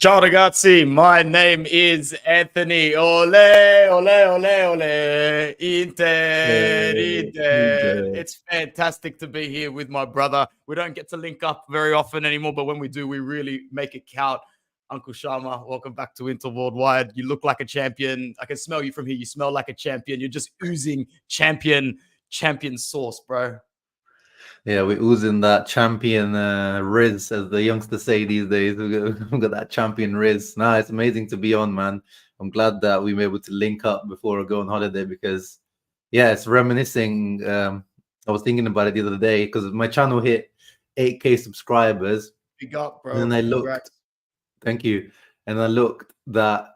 Ciao ragazzi, my name is Anthony. Ole, ole, ole, ole. Inter, Inter. It's fantastic to be here with my brother. We don't get to link up very often anymore, but when we do, we really make it count. Uncle Sharma, welcome back to Inter Worldwide. You look like a champion. I can smell you from here. You smell like a champion. You're just oozing champion sauce, bro. Yeah, we're oozing that champion Riz, as the youngsters say these days. We've got that champion Riz. Nah, it's amazing to be on, man. I'm glad that we were able to link up before I go on holiday because, yeah, it's reminiscing. I was thinking about it the other day because my channel hit 8K subscribers. Big up, bro. And then I looked. Thank you. And I looked that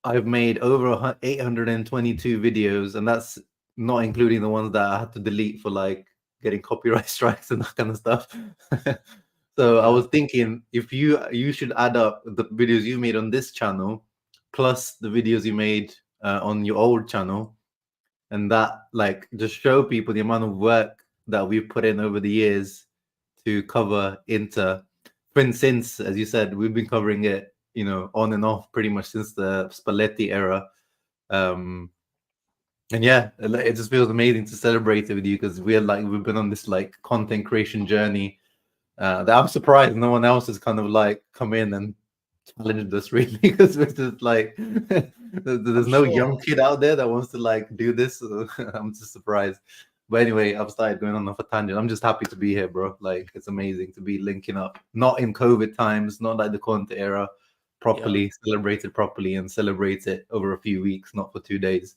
I've made over 822 videos, and that's not including the ones that I had to delete for like getting copyright strikes and that kind of stuff. So I was thinking if you should add up the videos you made on this channel plus the videos you made on your old channel, and that like just show people the amount of work that we've put in over the years to cover Inter. Since, as you said, we've been covering it, you know, on and off pretty much since the Spalletti era. And yeah, it just feels amazing to celebrate it with you because we've been on this like content creation journey that I'm surprised no one else has kind of like come in and challenged us really, because we're just like there's no young kid out there that wants to like do this. I'm just surprised. But anyway, I've started going on a tangent. I'm just happy to be here, bro. Like, it's amazing to be linking up, not in COVID times, not like the Conte era, properly celebrated properly and celebrate it over a few weeks, not for 2 days.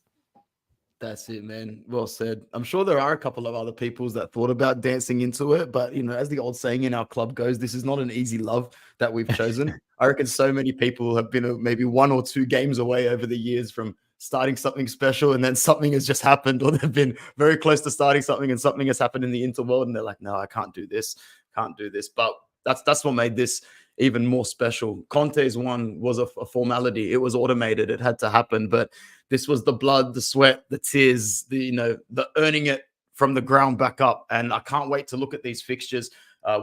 That's it, man. Well said. I'm sure there are a couple of other peoples that thought about dancing into it, but you know, as the old saying in our club goes, this is not an easy love that we've chosen. I reckon so many people have been maybe 1 or 2 games away over the years from starting something special, and then something has just happened, or they've been very close to starting something and something has happened in the interworld, and they're like, no, I can't do this. But that's what made this even more special. Conte's one was a formality. It was automated. It had to happen. But this was the blood, the sweat, the tears, the earning it from the ground back up. And I can't wait to look at these fixtures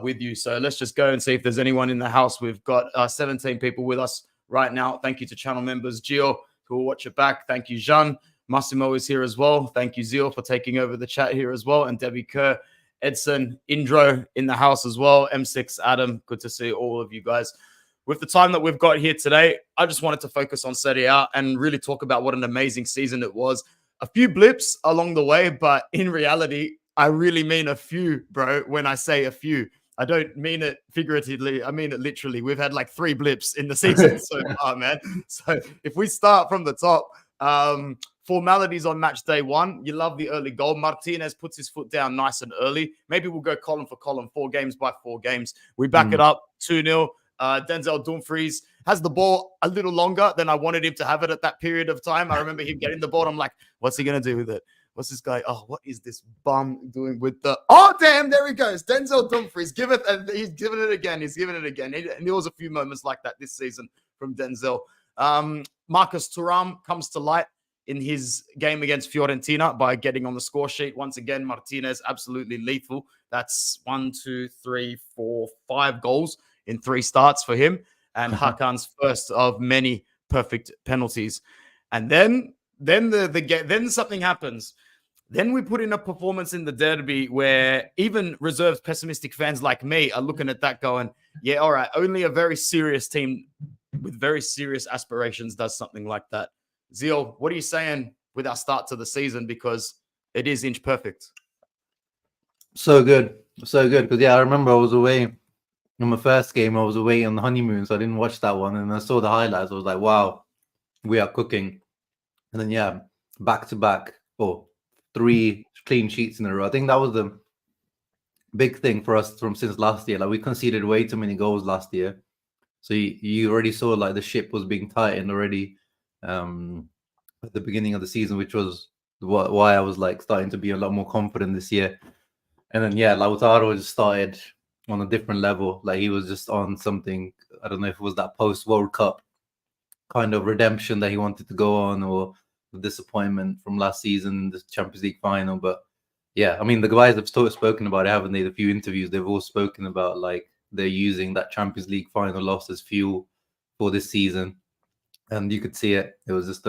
with you. So let's just go and see if there's anyone in the house. We've got 17 people with us right now. Thank you to channel members Gio, who will watch it back. Thank you, Jean. Massimo is here as well. Thank you, Zio, for taking over the chat here as well. And Debbie Kerr, Edson, Indro in the house as well. M6, Adam, good to see all of you guys. With the time that we've got here today, I just wanted to focus on Serie A and really talk about what an amazing season it was. A few blips along the way, but in reality, I really mean a few, bro. When I say a few, I don't mean it figuratively. I mean it literally. We've had like 3 blips in the season so far, man. So if we start from the top, formalities on match day 1. You love the early goal. Martinez puts his foot down nice and early. Maybe we'll go column for column, 4 games by 4 games. We back it up 2-0. Denzel Dumfries has the ball a little longer than I wanted him to have it at that period of time. I remember him getting the ball. I'm like, what's he going to do with it? What's this guy? Oh, what is this bum doing with the... Oh, damn, there he goes. Denzel Dumfries. He's giving it again. He's giving it again. And there was a few moments like that this season from Denzel. Marcus Thuram comes to light in his game against Fiorentina by getting on the score sheet. Once again, Martinez, absolutely lethal. That's 1, 2, 3, 4, 5 goals in 3 starts for him. And Hakan's first of many perfect penalties. And then something happens. Then we put in a performance in the derby where even reserved pessimistic fans like me are looking at that going, yeah, all right, only a very serious team with very serious aspirations does something like that. Zio, what are you saying with our start to the season? Because it is inch perfect. So good. Because, yeah, I remember I was away on my first game. I was away on the honeymoon, so I didn't watch that one. And I saw the highlights. I was like, wow, we are cooking. And then, yeah, back-to-back, 3 clean sheets in a row. I think that was the big thing for us since last year. Like, we conceded way too many goals last year. So you already saw like the ship was being tightened already at the beginning of the season, which was why I was like starting to be a lot more confident this year. And then, yeah, Lautaro just started on a different level. Like, he was just on something. I don't know if it was that post-World Cup kind of redemption that he wanted to go on, or the disappointment from last season, the Champions League final. But yeah, I mean, the guys have spoken about it, haven't they? The few interviews, they've all spoken about like they're using that Champions League final loss as fuel for this season, and you could see it. It was just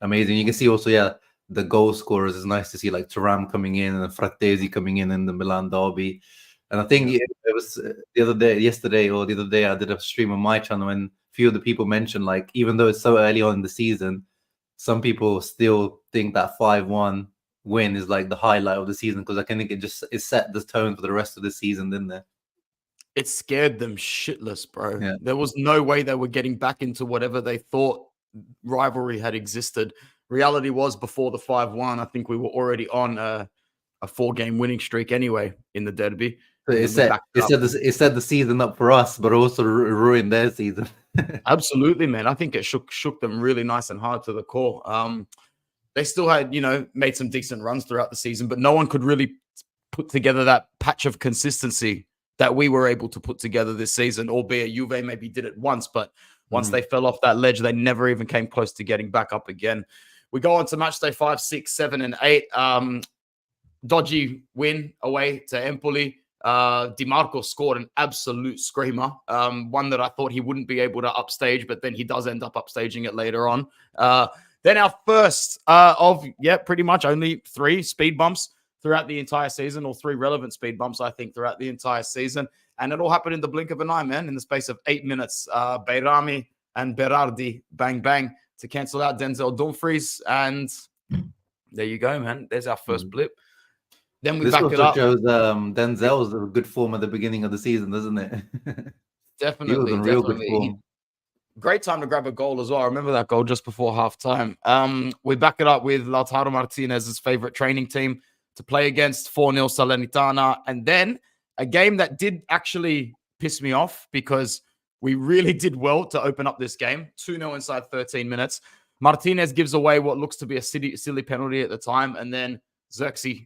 amazing. You can see also, yeah, the goal scorers. It's nice to see like Thuram coming in and Frattesi coming in the Milan derby. And I think it was yesterday or the other day, I did a stream on my channel, and a few of the people mentioned, like, even though it's so early on in the season, some people still think that 5-1 win is like the highlight of the season, because I think it set the tone for the rest of the season, didn't it? It scared them shitless, bro. Yeah. There was no way they were getting back into whatever they thought rivalry had existed. Reality was, before the 5-1, I think we were already on a 4-game winning streak anyway in the derby. So it set the season up for us, but also ruined their season. Absolutely, man. I think it shook them really nice and hard to the core. They still had, made some decent runs throughout the season, but no one could really put together that patch of consistency that we were able to put together this season, albeit Juve maybe did it once, but once they fell off that ledge, they never even came close to getting back up again. We go on to match day 5, 6, 7, and 8. Dodgy win away to Empoli. Di Marco scored an absolute screamer, one that I thought he wouldn't be able to upstage, but then he does end up upstaging it later on. Then our first pretty much only 3 speed bumps throughout the entire season, or 3 relevant speed bumps, I think, throughout the entire season. And it all happened in the blink of an eye, man, in the space of 8 minutes. Beirami and Berardi, bang, bang, to cancel out Denzel Dumfries. And there you go, man. There's our first blip. Then we back it up. This also shows Denzel's a good form at the beginning of the season, doesn't it? Definitely. He was in real good form. Great time to grab a goal as well. I remember that goal just before halftime. We back it up with Lautaro Martinez's favorite training team to play against, 4-0 Salernitana. And then a game that did actually piss me off, because we really did well to open up this game. 2-0 inside 13 minutes. Martinez gives away what looks to be a silly penalty at the time, and then Xerxes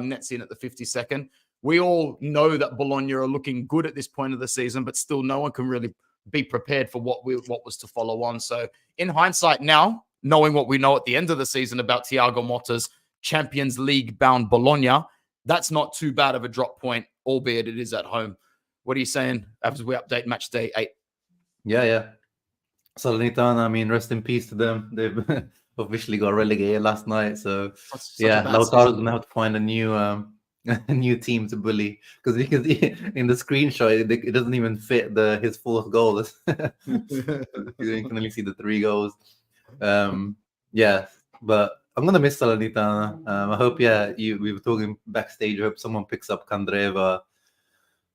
nets in at the 52nd. We all know that Bologna are looking good at this point of the season, but still no one can really be prepared for what was to follow on. So in hindsight now, knowing what we know at the end of the season about Thiago Motta's Champions League bound Bologna, that's not too bad of a drop point, albeit it is at home. What are you saying as we update match day 8? Yeah. Salernitana, I mean, rest in peace to them. They've officially got relegated last night. So Lautaro's going to have to find a new team to bully, because you can see in the screenshot it doesn't even fit his 4th goal. You can only see the 3 goals. But I'm gonna miss Salernitana. I hope we were talking backstage. I hope someone picks up Candreva.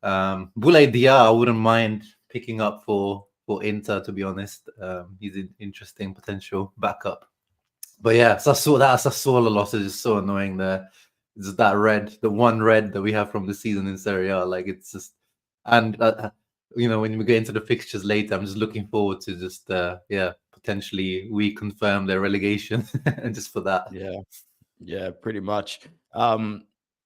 Boulaye Dia I wouldn't mind picking up for Inter, to be honest. He's an interesting potential backup. But yeah, Sassuolo loss is just so annoying there. It's the one red that we have from the season in Serie A. Like, it's just, and when we get into the fixtures later, I'm just looking forward to just potentially we confirm their relegation just for that. Yeah, pretty much.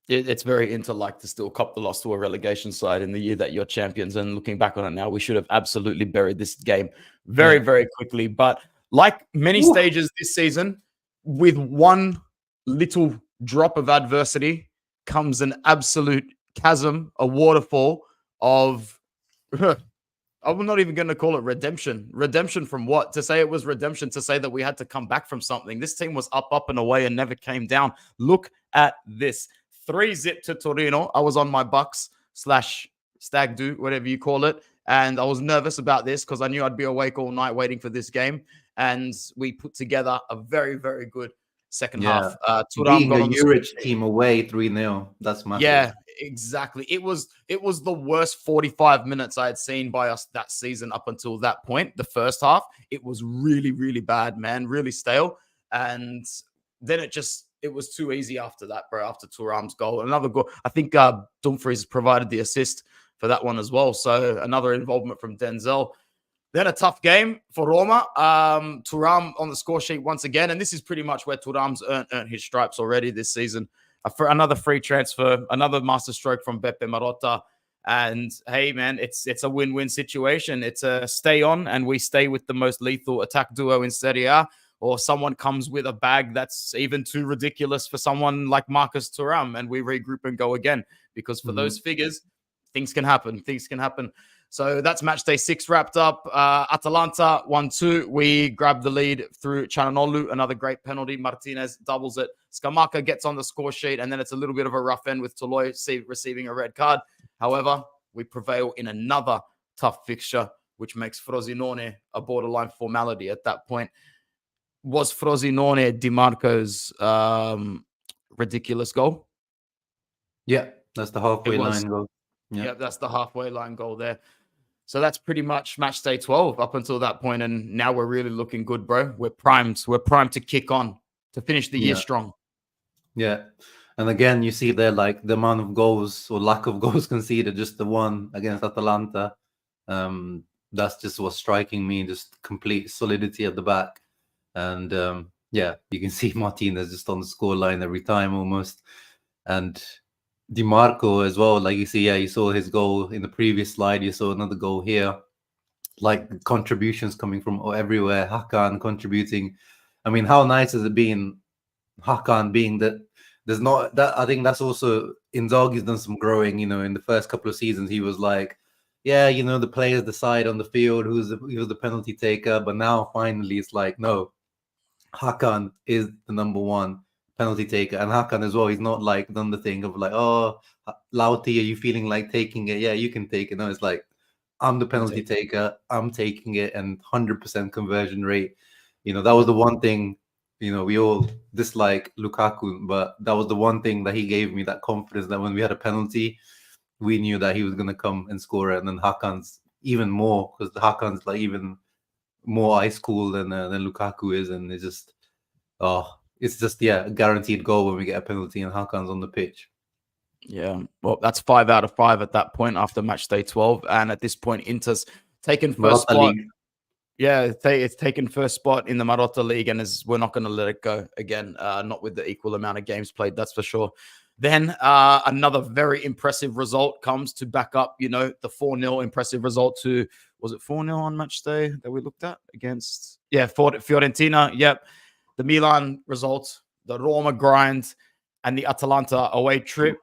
It's very Inter-like to still cop the loss to a relegation side in the year that you're champions. And looking back on it now, we should have absolutely buried this game very, very quickly. But like many stages this season, with one little drop of adversity comes an absolute chasm, a waterfall of I'm not even going to call it redemption. Redemption from what? To say it was redemption, to say that we had to come back from something. This team was up and away and never came down. Look at this. 3-0 to Torino. I was on my Bucks/stag do, whatever you call it. And I was nervous about this because I knew I'd be awake all night waiting for this game. And we put together a very, very good second half. Being a Juric team away 3-0. That's massive. Yeah, exactly. It was the worst 45 minutes I had seen by us that season up until that point. The first half, it was really, really bad, man. Really stale. And then it was too easy after that, bro, after Thuram's goal. Another goal. I think Dumfries provided the assist for that one as well. So another involvement from Denzel. Then a tough game for Roma. Thuram on the score sheet once again. And this is pretty much where Thuram's earned his stripes already this season. For another free transfer, another masterstroke from Beppe Marotta. And hey, man, it's a win-win situation. It's a stay on and we stay with the most lethal attack duo in Serie A, or someone comes with a bag that's even too ridiculous for someone like Marcus Thuram and we regroup and go again. Because for those figures, things can happen. So that's match day 6 wrapped up. Atalanta 1-2. We grabbed the lead through Chananolu, another great penalty. Martinez doubles it. Scamacca gets on the score sheet, and then it's a little bit of a rough end with Toloi receiving a red card. However, we prevail in another tough fixture, which makes Frosinone a borderline formality at that point. Was Frosinone Di Marco's ridiculous goal? Yeah, that's the halfway line goal. Yeah, that's the halfway line goal there. So that's pretty much match day 12 up until that point, and now we're really looking good, bro. We're primed. We're primed to kick on, to finish the year strong. Yeah. And again, you see there, like, the amount of goals or lack of goals conceded, just the one against Atalanta. That's just what's striking me, just complete solidity at the back. And yeah, you can see Martinez just on the scoreline every time almost. And Di Marco as well, like you see, yeah, you saw his goal in the previous slide, you saw another goal here. Like, contributions coming from everywhere. Hakan contributing. I mean, how nice has it been, Hakan being that there's not that. I think that's also Inzaghi's done some growing. You know, in the first couple of seasons, he was like, yeah, you know, the players decide on the field who's the penalty taker. But now finally, it's like, no, Hakan is the number one penalty taker, and Hakan as well. He's not like done the thing of like, oh, Lauti, are you feeling like taking it? Yeah, you can take it. No, it's like, I'm the penalty taker. I'm taking it, and 100% conversion rate. You know, that was the one thing. You know, we all dislike Lukaku, but that was the one thing that he gave me, that confidence that when we had a penalty, we knew that he was going to come and score it. And then Hakan's even more, because Hakan's like even more ice cool than Lukaku is, and it's just a guaranteed goal when we get a penalty and Hakan's on the pitch. Yeah, well, that's 5 out of 5 at that point after match day 12, and at this point, Inter's taken first spot. League. Yeah, it's taken first spot in the Marotta League, and we're not going to let it go again. Not with the equal amount of games played, that's for sure. Then another very impressive result comes to back up, you know, the 4-0 impressive result to, was it 4-0 on match day that we looked at against? Yeah, Fiorentina. Yep. The Milan result, the Roma grind, and the Atalanta away trip.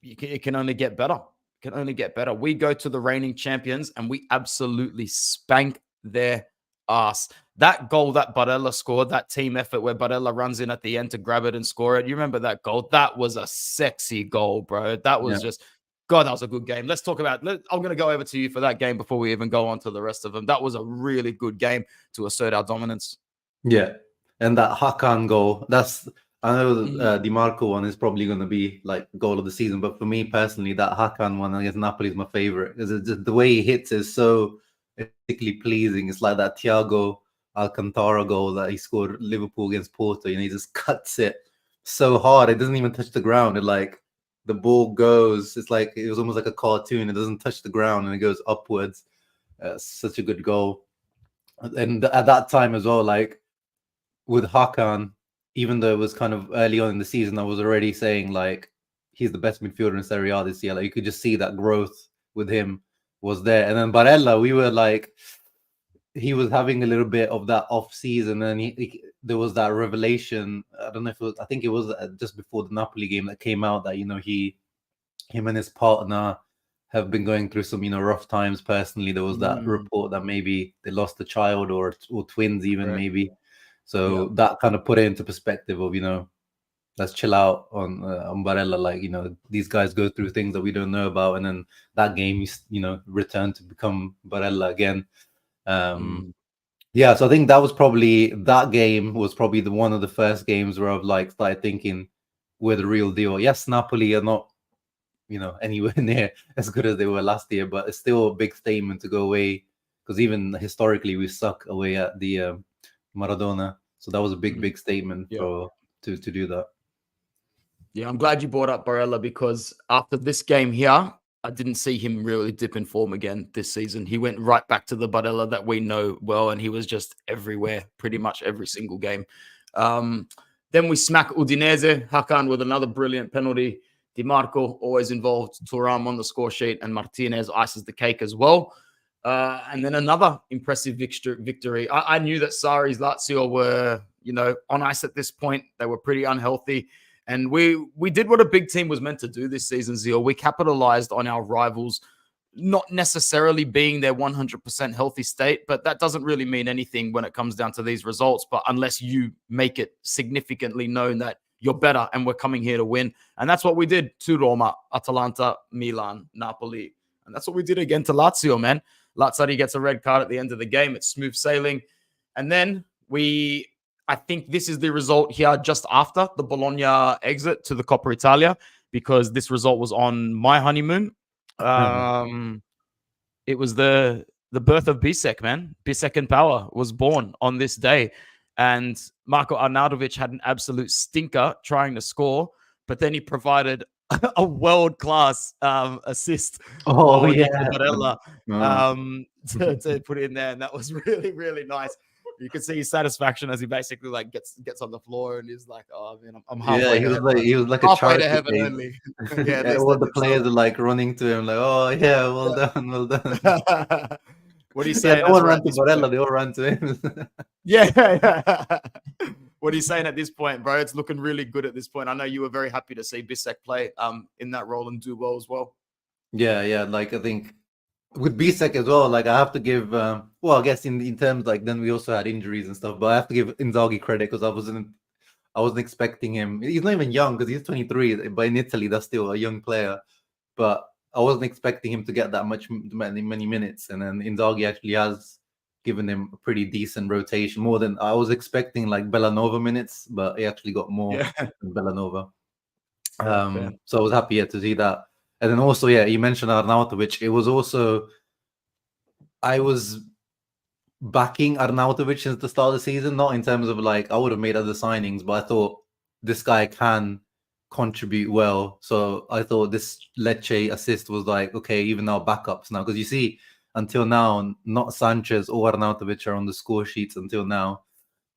It can only get better. It can only get better. We go to the reigning champions and we absolutely spank their ass. That goal that Barella scored, that team effort where Barella runs in at the end to grab it and score it. You remember that goal? That was a sexy goal, bro. That was just, God, that was a good game. Let's talk about, I'm going to go over to you for that game before we even go on to the rest of them. That was a really good game to assert our dominance. Yeah. And that Hakan goal, I know Di Marco one is probably going to be like goal of the season, but for me personally, that Hakan one against Napoli is my favorite, because the way he hits is so aesthetically pleasing. It's like that Thiago Alcantara goal that he scored Liverpool against Porto. You know, he just cuts it so hard, it doesn't even touch the ground. It like, the ball goes, it's like, it was almost like a cartoon. It doesn't touch the ground and it goes upwards. Such a good goal. And at that time as well, like with Hakan, even though it was kind of early on in the season, I was already saying like he's the best midfielder in Serie A this year. Like, you could just see that growth with him was there. And then Barella, we were like, he was having a little bit of that off season, and there was that revelation. I don't know if it was, I think it was just before the Napoli game that came out that, you know, him and his partner have been going through some, you know, rough times personally. There was that report that maybe they lost a child or twins even, maybe. So that kind of put it into perspective of, you know, let's chill out on Barella. Like, you know, these guys go through things that we don't know about. And then that game, you know, returned to become Barella again. Yeah, so I think that game was probably one of the first games where I've like started thinking we're the real deal. Yes, Napoli are not, you know, anywhere near as good as they were last year, but it's still a big statement to go away, because even historically we suck away at the Maradona. So that was a big statement to do that. Yeah, I'm glad you brought up Barella, because after this game here, I didn't see him really dip in form again this season. He went right back to the Barella that we know well, and he was just everywhere, pretty much every single game. Then we smack Udinese. Hakan with another brilliant penalty. Di Marco always involved. Thuram on the score sheet, and Martinez ices the cake as well. And then another impressive victory. I knew that Sarri's Lazio were, you know, on ice at this point. They were pretty unhealthy. And we did what a big team was meant to do this season, Zio. We capitalized on our rivals' not necessarily being their 100% healthy state, but that doesn't really mean anything when it comes down to these results. But unless you make it significantly known that you're better and we're coming here to win. And that's what we did to Roma, Atalanta, Milan, Napoli. And that's what we did again to Lazio, man. Lazzari gets a red card at the end of the game. It's smooth sailing. And then I think this is the result here just after the Bologna exit to the Coppa Italia, because this result was on my honeymoon. It was the birth of Bisek, man. Bisek in power was born on this day. And Marko Arnautovic had an absolute stinker trying to score, but then he provided a world-class assist for Nico Barella to put it in there. And that was really, really nice. You can see his satisfaction as he basically like gets on the floor and is like, "Oh man, I'm halfway." Yeah, he was like a halfway to charity heaven case. only. Yeah, all the players are like running to him, like, "Oh yeah, well done, well done." What are you saying? No one ran to Barella; they all ran to him. Yeah. What are you saying at this point, bro? It's looking really good at this point. I know you were very happy to see Bisek play in that role and do well as well. Yeah. Like I think with Bisek as well, like I have to give well, I guess in terms like then we also had injuries and stuff, but I have to give Inzaghi credit because I wasn't expecting him. He's not even young because he's 23, but in Italy that's still a young player. But I wasn't expecting him to get that many minutes, and then Inzaghi actually has given him a pretty decent rotation, more than I was expecting, like Bellanova minutes, but he actually got more than Bellanova. So I was happy to see that. And then also, you mentioned Arnautovic. It was also, I was backing Arnautovic since the start of the season, not in terms of like I would have made other signings, but I thought this guy can contribute well. So I thought this Lecce assist was like, okay, even our backups now, because you see, until now, not Sanchez or Arnautovic are on the score sheets until now.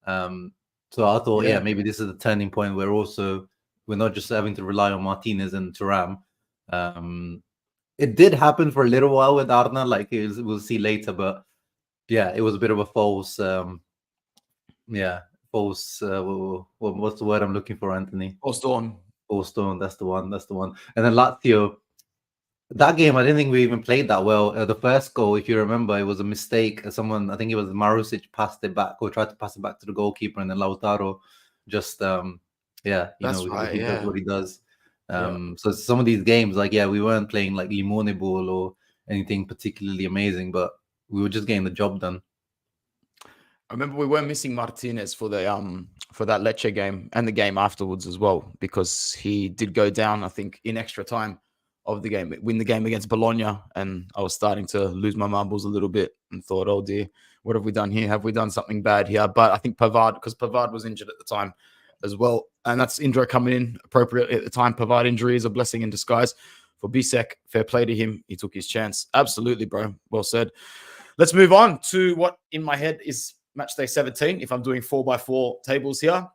So I thought, maybe this is the turning point where also we're not just having to rely on Martinez and Thuram. It did happen for a little while with Arna, like we'll see later, but it was a bit of a false, what's the word I'm looking for, Anthony? False dawn. That's the one. And then Lazio, that game, I didn't think we even played that well. The first goal, if you remember, it was a mistake. Someone, I think it was Marusic, passed it back or tried to pass it back to the goalkeeper, and then Lautaro just, he does what he does. So some of these games, like, we weren't playing like Limone ball or anything particularly amazing, but we were just getting the job done. I remember we were missing Martinez for that Lecce game and the game afterwards as well, because he did go down, I think, in extra time of the game, win the game against Bologna, and I was starting to lose my marbles a little bit and thought, oh dear, what have we done here? Have we done something bad here? But I think because Pavard was injured at the time as well, and that's Indra coming in appropriately at the time. Pavard injury is a blessing in disguise for Bisek. Fair play to him. He took his chance. Absolutely, bro. Well said. Let's move on to what in my head is match day 17, if I'm doing 4x4 tables here.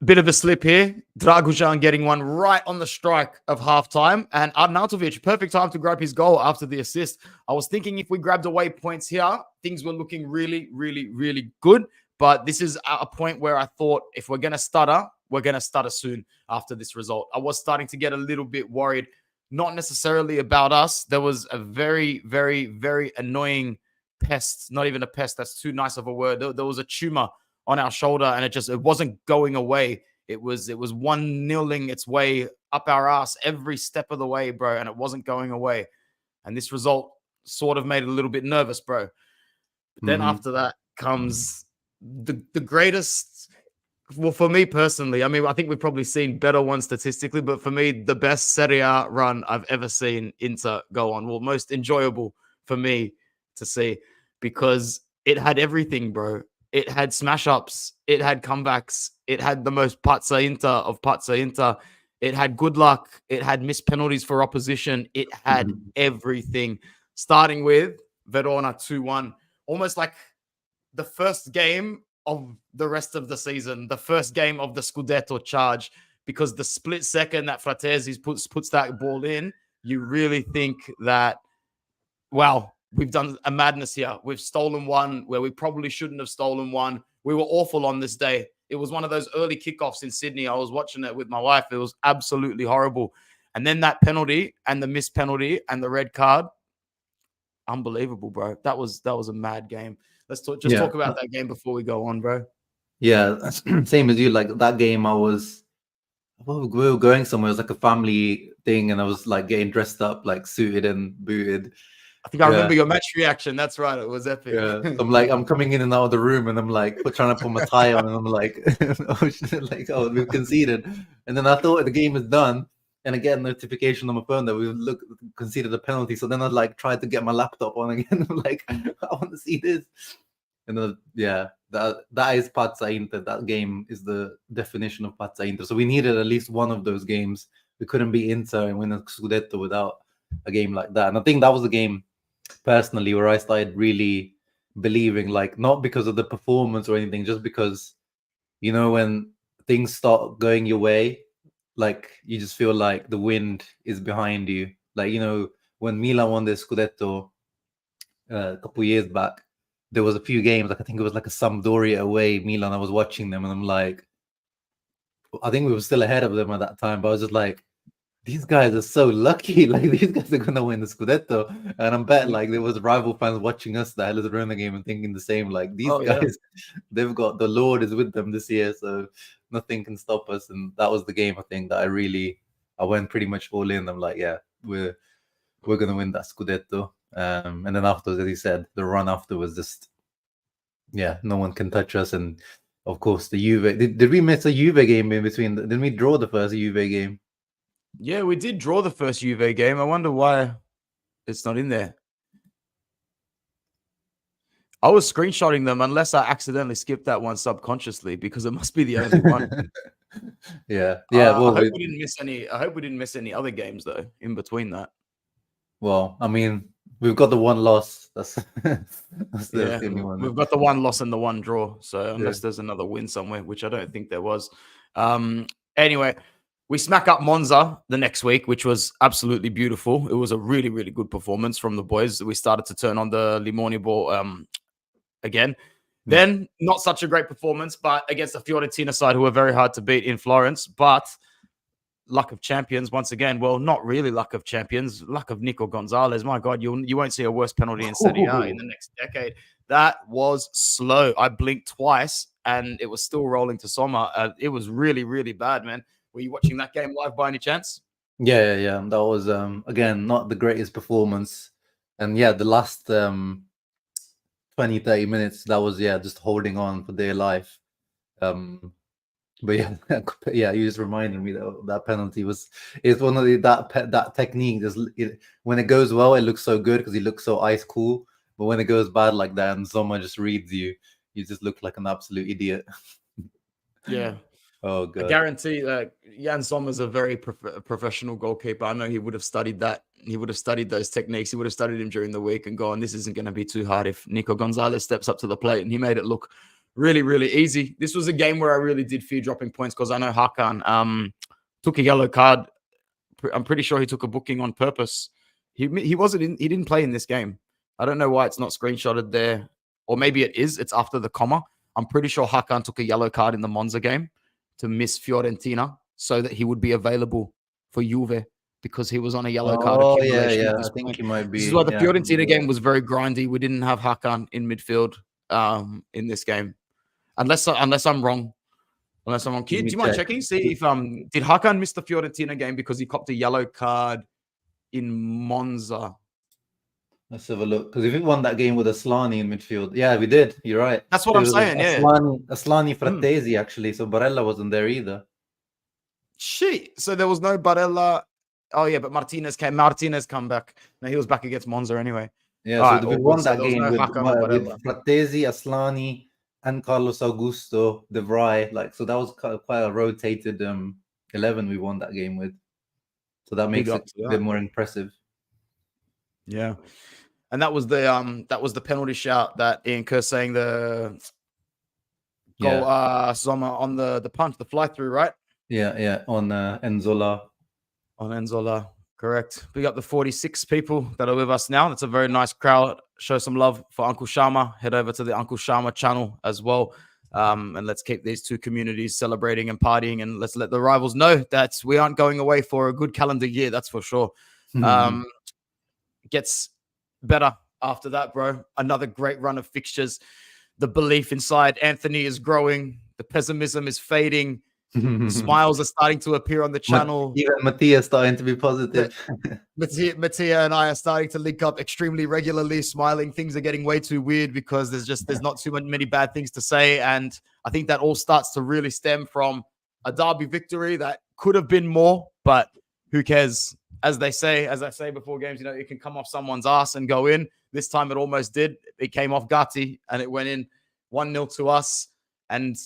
Bit of a slip here. Dragujan getting one right on the strike of halftime. And Arnautovic, perfect time to grab his goal after the assist. I was thinking if we grabbed away points here, things were looking really, really, really good. But this is a point where I thought if we're going to stutter, we're going to stutter soon after this result. I was starting to get a little bit worried, not necessarily about us. There was a very, very, very annoying pest, not even a pest, that's too nice of a word. There was a tumor on our shoulder, and it wasn't going away. It was 1-0ing its way up our ass every step of the way, bro, and it wasn't going away. And this result sort of made it a little bit nervous, bro. But then after that comes the greatest, well, for me personally, I mean, I think we've probably seen better ones statistically, but for me, the best Serie A run I've ever seen Inter go on. Well, most enjoyable for me to see, because it had everything, bro. It had smash ups, it had comebacks, it had the most pazza Inter of pazza Inter, it had good luck, it had missed penalties for opposition, it had everything. Starting with Verona 2-1, almost like the first game of the rest of the season, the first game of the Scudetto charge, because the split second that Fratesi puts that ball in, you really think that, wow, we've done a madness here. We've stolen one where we probably shouldn't have stolen one. We were awful on this day. It was one of those early kickoffs in Sydney. I was watching it with my wife. It was absolutely horrible. And then that penalty and the missed penalty and the red card, unbelievable, bro. That was a mad game. Let's talk about that game before we go on, bro. Yeah, same as you. Like that game, we were going somewhere. It was like a family thing, and I was like getting dressed up, like suited and booted. I think I remember your match reaction. That's right. It was epic. Yeah. I'm coming in and out of the room, and I'm like trying to put my tie on, and I'm like, oh shit, like, oh, we've conceded. And then I thought the game is done, and I get a notification on my phone that we've conceded a penalty. So then I like tried to get my laptop on again. I'm like, I want to see this. And then that is Pazza Inter. That game is the definition of Pazza Inter. So we needed at least one of those games. We couldn't be Inter and win a Scudetto without a game like that. And I think that was the game personally where I started really believing, like, not because of the performance or anything, just because, you know, when things start going your way, like you just feel like the wind is behind you. Like, you know, when Milan won the Scudetto a couple years back, there was a few games, like I think it was like a Sampdoria away, Milan. I was watching them and I'm like, I think we were still ahead of them at that time, but I was just like, these guys are so lucky. Like these guys are gonna win the Scudetto, and I bet like there was rival fans watching us the Hellas Verona game and thinking the same. Like these guys, they've got the Lord is with them this year, so nothing can stop us. And that was the game I think that I went pretty much all in. I'm like, yeah, we're gonna win that Scudetto. And then afterwards, as you said, the run after was just, yeah, no one can touch us. And of course, the Juve. Did we miss a Juve game in between? Didn't we draw the first Juve game? Yeah, we did draw the first Juve game. I wonder why it's not in there. I was screenshotting them unless I accidentally skipped that one subconsciously because it must be the only one. Yeah. Well, I hope we didn't miss any. I hope we didn't miss any other games though in between that. Well, I mean, we've got the one loss. That's the only one. We've got the one loss and the one draw. So unless there's another win somewhere, which I don't think there was. Anyway, we smack up Monza the next week, which was absolutely beautiful. It was a really, really good performance from the boys. We started to turn on the Limoni ball again. Then not such a great performance, but against the Fiorentina side, who are very hard to beat in Florence. But luck of champions once again. Well, not really luck of champions. Luck of Nico Gonzalez. My God, you won't see a worse penalty in Serie A in the next decade. That was slow. I blinked twice, and it was still rolling to Sommer. It was really, really bad, man. Were you watching that game live by any chance? Yeah. That was again not the greatest performance, and yeah, the last 20-30 minutes that was just holding on for dear life. But yeah, you just reminded me that penalty it's one of that technique. When it goes well, it looks so good because he looks so ice cool. But when it goes bad like that and someone just reads you, you just look like an absolute idiot. Yeah. Oh god. I guarantee that Jan Sommer's a very professional goalkeeper. I know he would have studied that. He would have studied those techniques. He would have studied him during the week and gone, this isn't going to be too hard if Nico Gonzalez steps up to the plate. And he made it look really, really easy. This was a game where I really did fear dropping points because I know Hakan took a yellow card. I'm pretty sure he took a booking on purpose. He didn't play in this game. I don't know why it's not screenshotted there. Or maybe it is. It's after the comma. I'm pretty sure Hakan took a yellow card in the Monza game to miss Fiorentina so that he would be available for Juve because he was on a yellow card accumulation. I think he might be. This is why the Fiorentina game was very grindy. We didn't have Hakan in midfield in this game. Unless I'm wrong. Do you mind checking? See if did Hakan miss the Fiorentina game because he copped a yellow card in Monza? Let's have a look. Because if we won that game with Aslani in midfield, yeah, we did. You're right. That's what I'm saying. Aslani Frattesi actually. So Barella wasn't there either. Shit. So there was no Barella. Oh yeah, but Martinez come back. No, he was back against Monza anyway. Yeah, so we won that game with Frattesi, Aslani, and Carlos Augusto, De Vrij. Like, so that was quite a rotated 11 we won that game with. So that makes it a bit more impressive. Yeah. And that was the penalty shout that Ian Kerr saying the goal Sommer on the punch, the fly through, right? Yeah, on Enzola. On Enzola, correct. Big up the 46 people that are with us now. That's a very nice crowd. Show some love for Uncle Shama. Head over to the Uncle Shama channel as well. And let's keep these two communities celebrating and partying, and let's let the rivals know that we aren't going away for a good calendar year. That's for sure. Gets better after that, bro. Another great run of fixtures. The belief inside Anthony is growing. The pessimism is fading. Smiles are starting to appear on the channel. Even Matthias starting to be positive. Mattia and I are starting to link up extremely regularly, smiling. Things are getting way too weird because there's not too many bad things to say. And I think that all starts to really stem from a derby victory that could have been more, but who cares? As I say before games, it can come off someone's ass and go in. This time it almost did. It came off Gatti and it went in 1-0 to us. And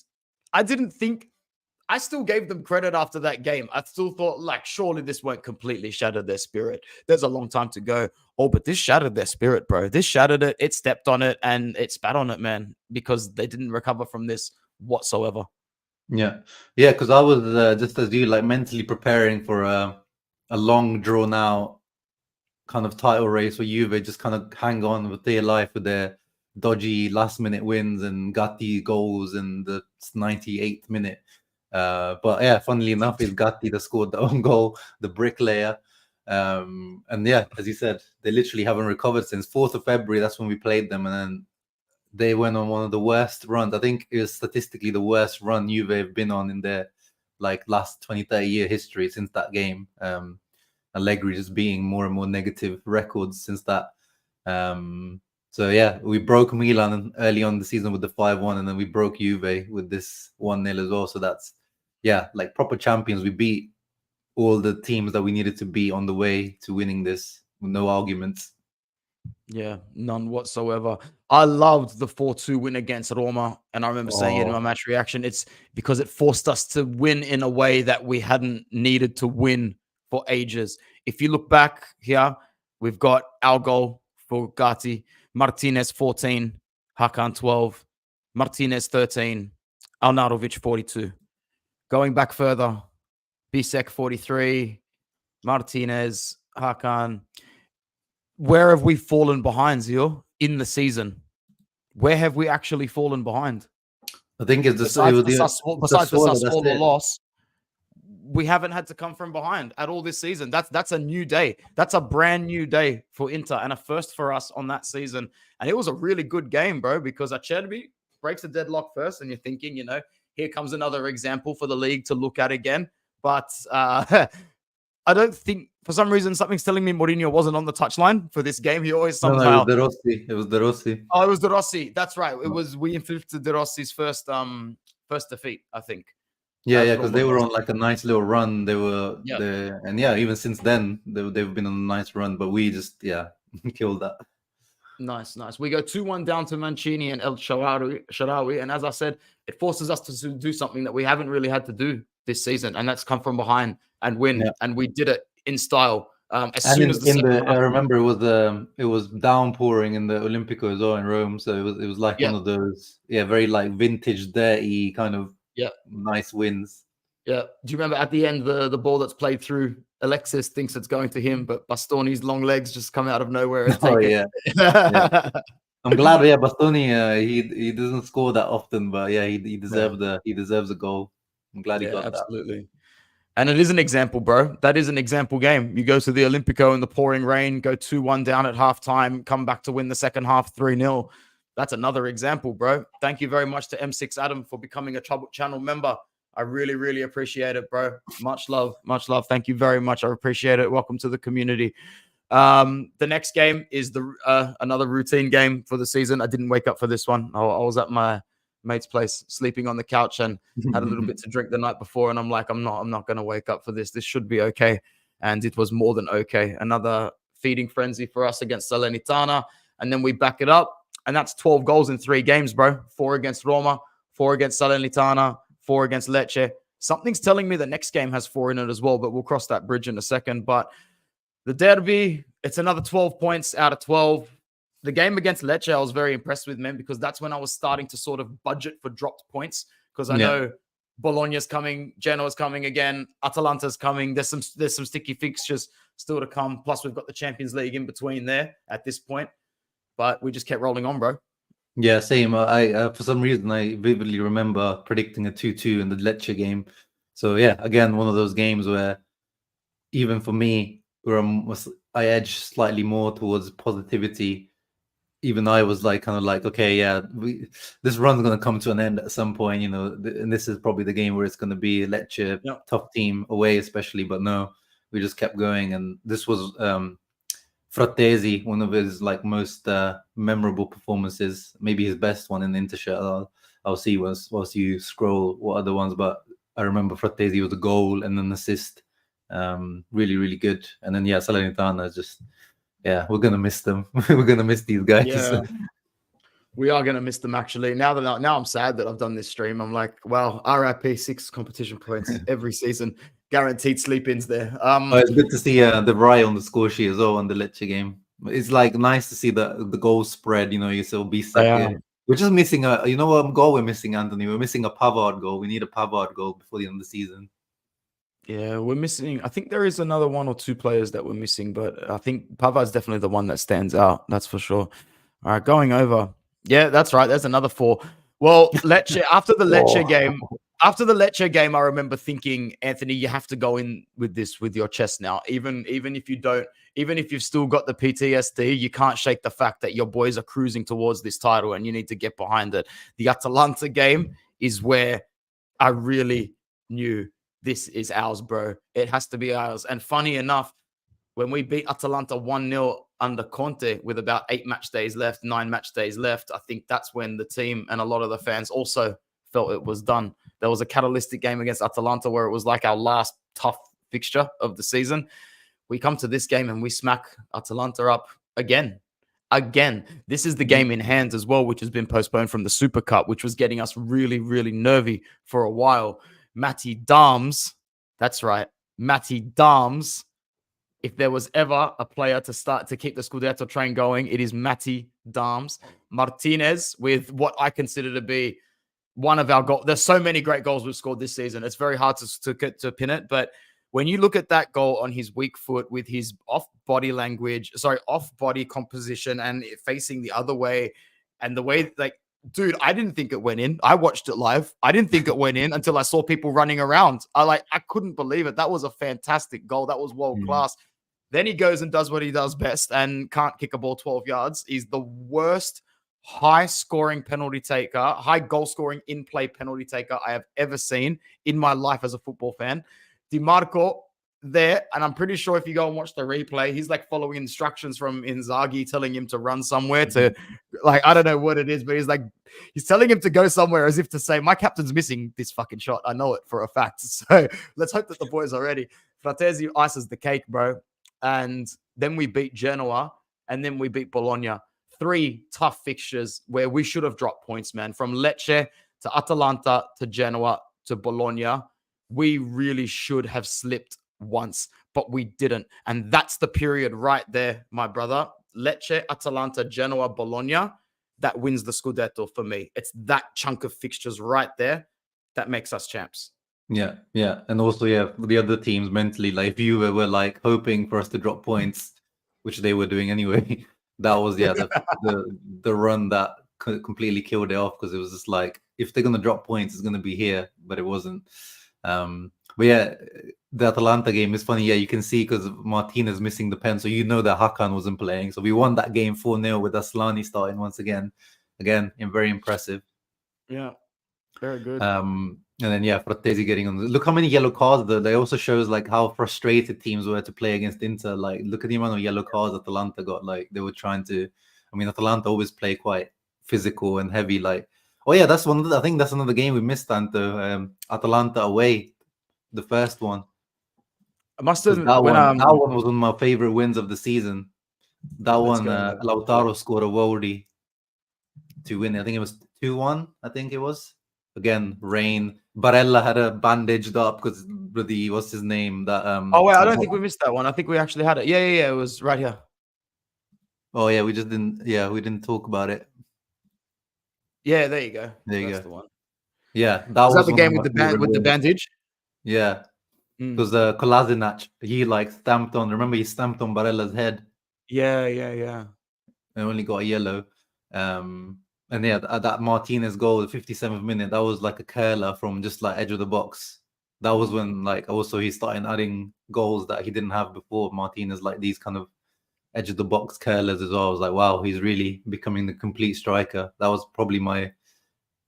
I still gave them credit after that game. I still thought, surely this won't completely shatter their spirit. There's a long time to go. Oh, but this shattered their spirit, bro. This shattered it. It stepped on it and it spat on it, man, because they didn't recover from this whatsoever. Yeah, because I was just as you, mentally preparing for a long drawn out kind of title race for Juve, just kind of hang on with their life with their dodgy last minute wins and Gatti goals in the 98th minute. But yeah, funnily enough, it's Gatti that scored the own goal, the bricklayer. And yeah, as you said, they literally haven't recovered since 4th of February. That's when we played them, and then they went on one of the worst runs. I think it was statistically the worst run Juve have been on in their last 20-30 year history since that game. Allegri just being more and more negative records since that. So yeah, we broke Milan early on the season with the 5-1, and then we broke Juve with this 1-0 as well. So that's proper champions. We beat all the teams that we needed to beat on the way to winning this with no arguments. Yeah, none whatsoever. I loved the 4-2 win against Roma, and I remember saying it in my match reaction. It's because it forced us to win in a way that we hadn't needed to win for ages. If you look back here, we've got our goal for Gatti, Martinez 14, Hakan 12, Martinez 13, Arnautovic 42. Going back further, Bisek 43, Martinez, Hakan. Where have we fallen behind, Zio, in the season? Where have we actually fallen behind? I think it's besides the Sassuolo loss, we haven't had to come from behind at all this season. That's a new day. That's a brand new day for Inter and a first for us on that season. And it was a really good game, bro, because Acerbi breaks the deadlock first, and you're thinking, here comes another example for the league to look at again. But I don't think, for some reason, something's telling me Mourinho wasn't on the touchline for this game. He always somehow... No, it was De Rossi. Oh, it was De Rossi. That's right. We inflicted De Rossi's first defeat, I think. Yeah, because they were on a nice little run. They were there, and even since then they've been on a nice run. But we just killed that. Nice. We go 2-1 down to Mancini and El Shaarawy, and as I said, it forces us to do something that we haven't really had to do this season, and that's come from behind and win. And we did it in style. I remember it was downpouring in the Olimpico as well in Rome, so it was one of those very vintage, dirty kind of nice wins. Yeah. Do you remember at the end the ball that's played through? Alexis thinks it's going to him, but Bastoni's long legs just come out of nowhere and take it. Yeah. I'm glad. Bastoni. He doesn't score that often, but he deserved a goal. I'm glad he got that. Absolutely. And it is an example, bro. That is an example game. You go to the Olimpico in the pouring rain, go 2-1 down at halftime, come back to win the second half 3-0. That's another example, bro. Thank you very much to M6 Adam for becoming a Trouble Channel member. I really, really appreciate it, bro. Much love. Thank you very much. I appreciate it. Welcome to the community. The next game is another routine game for the season. I didn't wake up for this one. I was at my mate's place sleeping on the couch and had a little bit to drink the night before, and I'm like, I'm not going to wake up for this. This should be okay. And it was more than okay. Another feeding frenzy for us against Salernitana, and then we back it up, and that's 12 goals in 3 games, bro. 4 against Roma, 4 against Salernitana, 4 against Lecce. Something's telling me the next game has 4 in it as well, but we'll cross that bridge in a second. But the derby, it's another 12 points out of 12. The game against Lecce, I was very impressed with, man, because that's when I was starting to sort of budget for dropped points, because I know Bologna's coming, Genoa's coming again, Atalanta's coming. There's some sticky fixtures still to come. Plus, we've got the Champions League in between there at this point. But we just kept rolling on, bro. Yeah, same. I for some reason I vividly remember predicting a 2-2 in the Lecce game. So yeah, again, one of those games where even for me, where I edge slightly more towards positivity. Even I was like, kind of like, okay, yeah, this run's going to come to an end at some point, and this is probably the game where it's going to be Lecce, Yeah. tough team away, especially. But no, we just kept going, and this was Frattesi, one of his like most memorable performances, maybe his best one in the Intershirt. I'll see once you scroll what other ones, but I remember Frattesi with a goal and an assist. Really, really good. And then yeah, Salernitana is just we're gonna miss them. We're gonna miss these guys. Yeah. We are gonna miss them actually. Now I'm sad that I've done this stream. I'm like, well, RIP 6 competition points every season, guaranteed sleep-ins there. Oh, it's good to see the Rai on the score sheet as well on the Lecce game. It's like nice to see the goal spread. You saw Bisek. We're just missing what goal we're missing, Anthony. We're missing a Pavard goal. We need a Pavard goal before the end of the season. Yeah, we're missing. I think there is another one or two players that we're missing, but I think Pavard's definitely the one that stands out. That's for sure. All right, going over. Yeah, that's right. There's another 4. Well, Lecce after the Lecce game. After the Lecce game, I remember thinking, Anthony, you have to go in with this with your chest now. Even if you don't, even if you've still got the PTSD, you can't shake the fact that your boys are cruising towards this title, and you need to get behind it. The Atalanta game is where I really knew this is ours, bro. It has to be ours. And funny enough, when we beat Atalanta 1-0 under Conte with about 8 match days left, 9 match days left, I think that's when the team and a lot of the fans also felt it was done. There was a catalytic game against Atalanta where it was like our last tough fixture of the season. We come to this game and we smack Atalanta up again. Again, this is the game in hand as well, which has been postponed from the Super Cup, which was getting us really, really nervy for a while. Matty Dams, that's right, Matty Dams. If there was ever a player to start to keep the Scudetto train going, it is Matty Dams. Martinez with what I consider to be one of our goals. There's so many great goals we've scored this season. It's very hard to pin it, but when you look at that goal on his weak foot with his off body composition and facing the other way, and the way, like, dude, I didn't think it went in. I watched it live. I didn't think it went in until I saw people running around. I couldn't believe it. That was a fantastic goal. That was world class. Then he goes and does what he does best and can't kick a ball 12 yards. He's the worst high scoring penalty taker, high goal scoring in play penalty taker I have ever seen in my life as a football fan. Di Marco there, and I'm pretty sure if you go and watch the replay, he's like following instructions from Inzaghi, telling him to run somewhere to, like, I don't know what it is, but he's telling him to go somewhere as if to say, my captain's missing this fucking shot. I know it for a fact. So let's hope that the boys are ready. Frattesi ices the cake, bro. And then we beat Genoa, and then we beat Bologna. 3 tough fixtures where we should have dropped points, man. From Lecce to Atalanta to Genoa to Bologna, we really should have slipped once, but we didn't. And that's the period right there, my brother. Lecce, Atalanta, Genoa, Bologna, that wins the Scudetto for me. It's that chunk of fixtures right there that makes us champs. Yeah. And also, the other teams mentally, like if you were like hoping for us to drop points, which they were doing anyway, that was the run that completely killed it off, because it was just like, if they're gonna drop points, it's gonna be here, but it wasn't. But yeah, the Atalanta game is funny. Yeah, you can see because Martinez missing the pen, so that Hakan wasn't playing. So we won that game 4-0 with Aslani starting once again. Again, very impressive. Yeah, very good. And then Frattesi getting on. Look how many yellow cards. That also shows like how frustrated teams were to play against Inter. Like, look at the amount of yellow cards Atalanta got. Like, they were trying to. I mean, Atalanta always play quite physical and heavy. Like, oh yeah, that's one. I think that's another game we missed, Anto. Atalanta away, the first one. I must have that one was one of my favorite wins of the season. That one, Lautaro scored a worldie to win. I think it was 2-1. I think it was. Again, rain. Barella had a bandaged up because what's his name? That Oh wait, I don't think we missed that one. I think we actually had it. Yeah. It was right here. Oh yeah, we just didn't. Yeah, we didn't talk about it. Yeah, there you go. There you That's go. the one. Yeah, that was the game with the bandage. Yeah, because Kolasinac, he like stamped on. Remember, he stamped on Barella's head. Yeah. And only got a yellow. And yeah, that Martinez goal, the 57th minute, that was like a curler from just like edge of the box. That was when like also he started adding goals that he didn't have before. Martinez, like these kind of edge of the box curlers as well. I was like, wow, he's really becoming the complete striker. That was probably my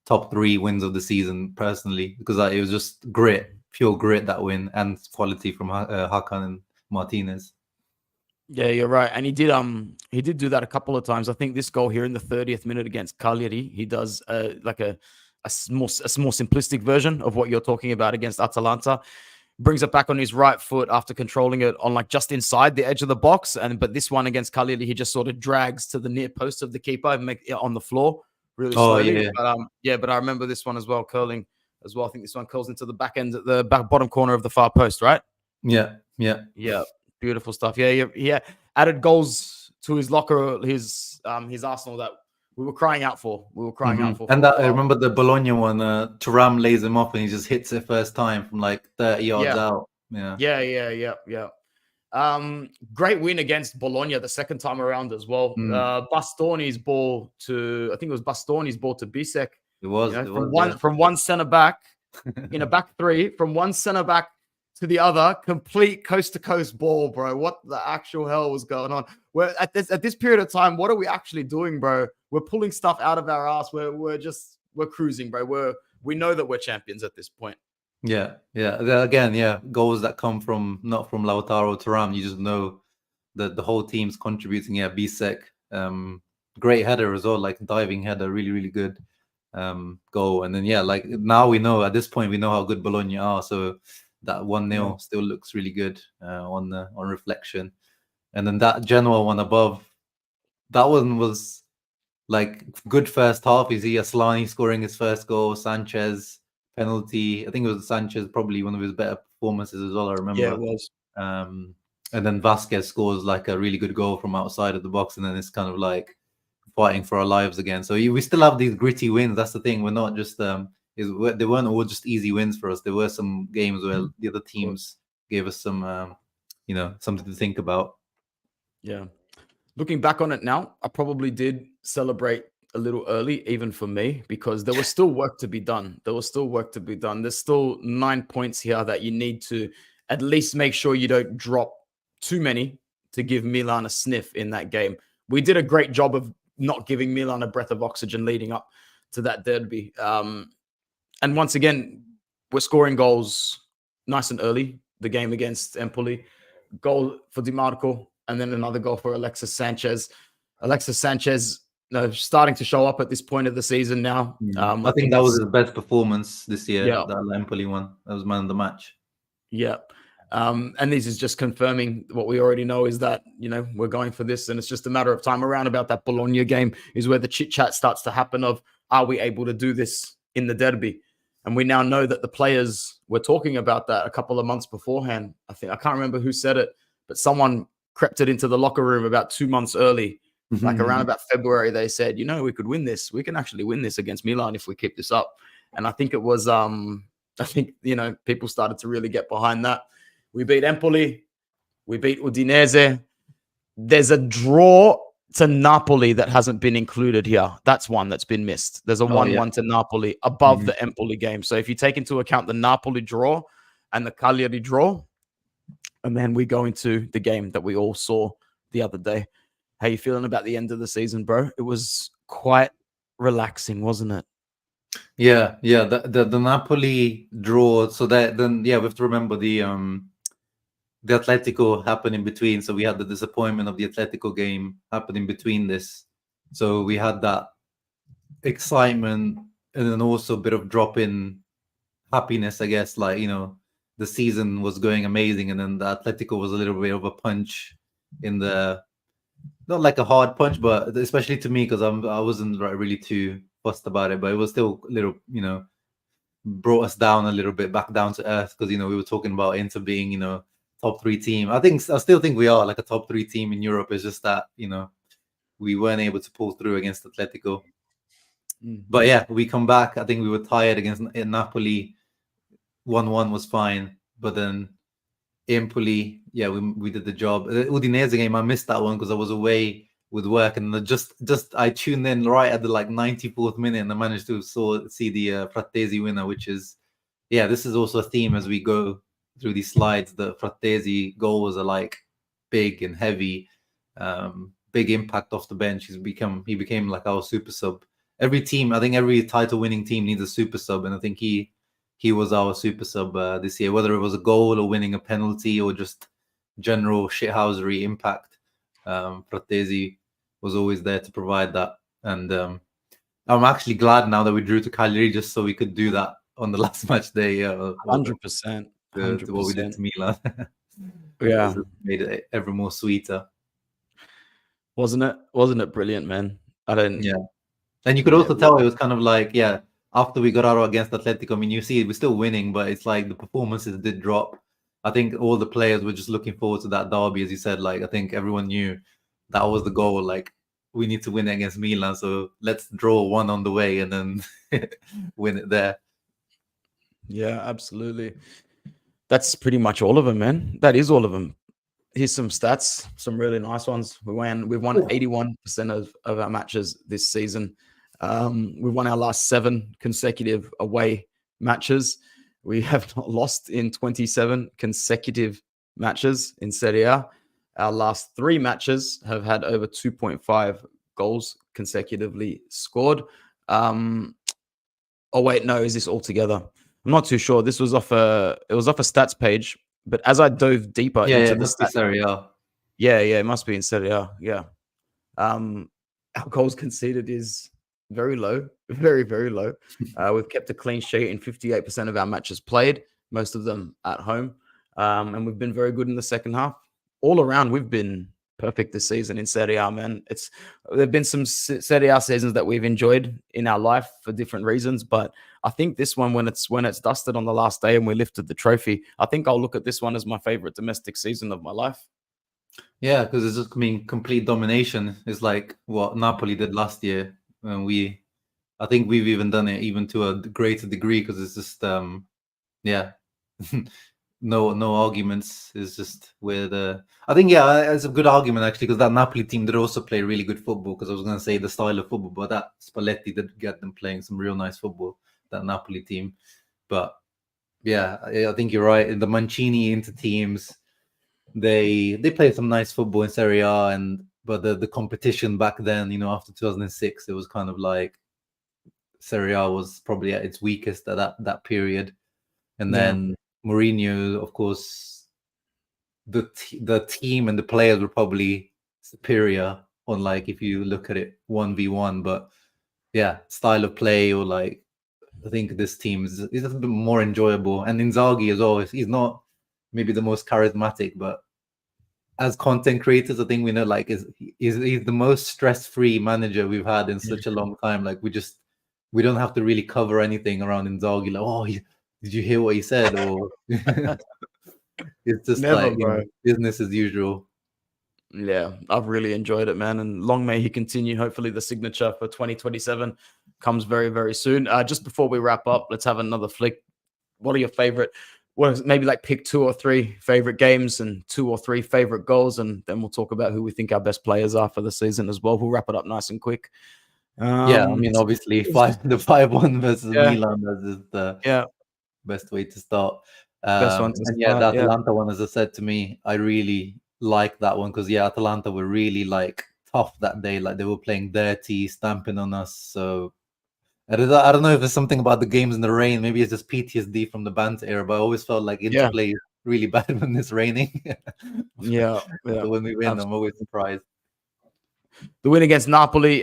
top 3 wins of the season personally, because it was just grit, pure grit, that win, and quality from Hakan and Martinez. Yeah, you're right. And he did do that a couple of times. I think this goal here in the 30th minute against Cagliari, he does like a more simplistic version of what you're talking about against Atalanta. Brings it back on his right foot after controlling it on like just inside the edge of the box. But this one against Cagliari, he just sort of drags to the near post of the keeper and make it on the floor really Oh slowly. yeah, But I remember this one as well, curling as well. I think this one curls into the back end, the back bottom corner of the far post, right? yeah, yeah. Yeah, beautiful stuff. Yeah. Added goals to his locker, his Arsenal that we were crying out for. We were crying out And for a that I while. remember the Bologna one. Thuram lays him off and he just hits it first time from like 30 yards Yeah, out. Yeah. yeah. Great win against Bologna the second time around as well. Mm. Bastoni's ball to I think it was Bastoni's ball to Bisek. It was. It was. Yeah. From one centre back in a back three, from one centre back to the other, complete coast to coast ball, bro. What the actual hell was going on? We're at this period of time, what are we actually doing, bro? We're pulling stuff out of our ass. We're cruising, bro. We know that we're champions at this point. Yeah. Again, yeah, goals that come from not from Lautaro Thuram. You just know that the whole team's contributing. Yeah, Bisek, great header as well, like diving header, really, really good goal. And then yeah, like now we know at this point we know how good Bologna are. So that 1-0 still looks really good on reflection. And then that Genoa one above, that one was like good first half. You see Aslani scoring his first goal, Sanchez penalty. I think it was Sanchez, probably one of his better performances as well, I Yeah, remember. it was. And then Vasquez scores like a really good goal from outside of the box, and then it's kind of like fighting for our lives again. So we still have these gritty wins. That's the thing. We're not just they weren't all just easy wins for us. There were some games where the other teams gave us some something to think about. Yeah. Looking back on it now, I probably did celebrate a little early, even for me, because there was still work to be done. There's still 9 points here that you need to at least make sure you don't drop too many to give Milan a sniff in that game. We did a great job of not giving Milan a breath of oxygen leading up to that derby. And once again, we're scoring goals nice and early. The game against Empoli, goal for Di Marco, and then another goal for Alexis Sanchez. Alexis Sanchez, starting to show up at this point of the season now. I think that was his best performance this year. Yeah. That Empoli one, that was man of the match. Yeah. And this is just confirming what we already know, is that, we're going for this, and it's just a matter of time. Around about that Bologna game is where the chit chat starts to happen of, are we able to do this in the derby? And we now know that the players were talking about that a couple of months beforehand. I can't remember who said it, but someone crept it into the locker room about 2 months early, like around about February. They said, we could win this. We can actually win this against Milan if we keep this up. And I think it was, people started to really get behind that. We beat Empoli. We beat Udinese. There's a draw to Napoli that hasn't been included here. That's one that's been missed. There's a 1-1 to Napoli above the Empoli game. So if you take into account the Napoli draw and the Cagliari draw, and then we go into the game that we all saw the other day. How you feeling about the end of the season, bro? It was quite relaxing, wasn't it? Yeah. The Napoli draw. So that then, we have to remember the Atletico happened in between. So we had the disappointment of the Atletico game happening between this. So we had that excitement and then also a bit of drop in happiness, I guess. Like, the season was going amazing, and then the Atletico was a little bit of a punch in the, not like a hard punch, but especially to me, because I wasn't really too fussed about it, but it was still a little, brought us down a little bit, back down to earth, because we were talking about Inter being, top 3 team. I still think we are like a top 3 team in Europe. It's just that we weren't able to pull through against Atletico. But yeah, we come back. I think we were tired against Napoli. 1-1 was fine, but then Empoli, we did the job. The Udinese game, I missed that one because I was away with work, and just I tuned in right at the like 94th minute, and I managed to see the Frattesi winner, which is this is also a theme as we go through these slides. The Frattesi goals are like big and heavy, big impact off the bench. He became like our super sub. Every team, I think every title winning team needs a super sub, and I think he was our super sub this year, whether it was a goal or winning a penalty or just general shithousery impact. Frattesi was always there to provide that, and I'm actually glad now that we drew to Cagliari just so we could do that on the last match day. 100%, to what we did 100%. to Milan. Yeah, It made it ever more sweeter. wasn't it? Wasn't it brilliant, man? I don't. Yeah, and you could also tell it was kind of like after we got out against Atletico. I mean, you see, we're still winning, but it's like the performances did drop. I think all the players were just looking forward to that derby, as you said. Like, I think everyone knew that was the goal. Like, we need to win against Milan, so let's draw one on the way and then win it there. Yeah, absolutely. That's pretty much all of them, man. That is all of them. Here's some stats, some really nice ones. We've won 81% of our matches this season. We've won our last 7 consecutive away matches. We have not lost in 27 consecutive matches in Serie A. Our last 3 matches have had over 2.5 goals consecutively scored. Oh wait, no, is this all together? I'm not too sure. This was off a stats page, but as I dove deeper into the stats, Serie A. yeah, it must be in Serie A. Yeah. Our goals conceded is very low, very, very low. We've kept a clean sheet in 58% of our matches played, most of them at home. And we've been very good in the second half. All around, we've been perfect this season in Serie A, man. There've been some Serie A seasons that we've enjoyed in our life for different reasons, but I think this one, when it's dusted on the last day and we lifted the trophy, I think I'll look at this one as my favorite domestic season of my life. Yeah, because it's just complete domination. It's like what Napoli did last year, and I think we've even done it even to a greater degree because it's just no arguments. It's just I think it's a good argument actually because that Napoli team did also play really good football. Because I was going to say the style of football, but that Spalletti did get them playing some real nice football. That Napoli team, but yeah, I think you're right. The Mancini into teams, they played some nice football in Serie A, but the competition back then, after 2006, it was kind of like Serie A was probably at its weakest at that period, and then Mourinho, of course, the team and the players were probably superior on like if you look at it 1v1, but style of play or like I think this team is a bit more enjoyable, and Inzaghi as well. He's not maybe the most charismatic, but as content creators, I think we know like he's the most stress-free manager we've had in such a long time. Like we don't have to really cover anything around Inzaghi. Like, did you hear what he said? Or it's just Never, bro. Business as usual. Yeah, I've really enjoyed it, man. And long may he continue. Hopefully the signature for 2027 comes very, very soon. Just before we wrap up, let's have another flick. What are your favorite, maybe like pick 2 or 3 favorite games and 2 or 3 favorite goals. And then we'll talk about who we think our best players are for the season as well. We'll wrap it up nice and quick. I mean, obviously the 5-1 versus Milan is the best way to start. Best one to start. The Atalanta one, as I said, to me, I really like that one because Atalanta were really like tough that day. Like they were playing dirty, stamping on us. So I don't know if there's something about the games in the rain. Maybe it's just PTSD from the Banta era, but I always felt like Inter play really bad when it's raining. So when we win, I'm always surprised. The win against Napoli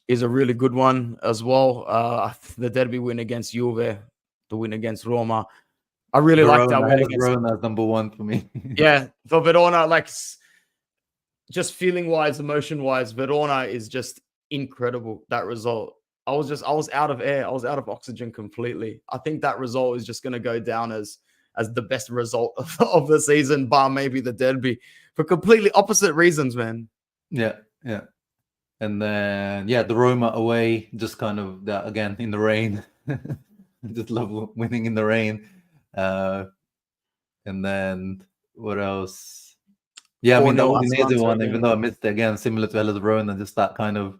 is a really good one as well. The derby win against Juve, the win against Roma. I really like that win against Verona as number 1 for me. For Verona, like just feeling wise, emotion wise, Verona is just incredible. That result, I was out of air. I was out of oxygen completely. I think that result is just going to go down as the best result of the season, bar maybe the derby, for completely opposite reasons, man. Yeah. And then the Roma away, just kind of that again in the rain. Just love winning in the rain. And then what else? Yeah, I mean the 4-0 Udinese Atalanta one, even again. though I missed it again, similar to Hellas Verona, just that kind of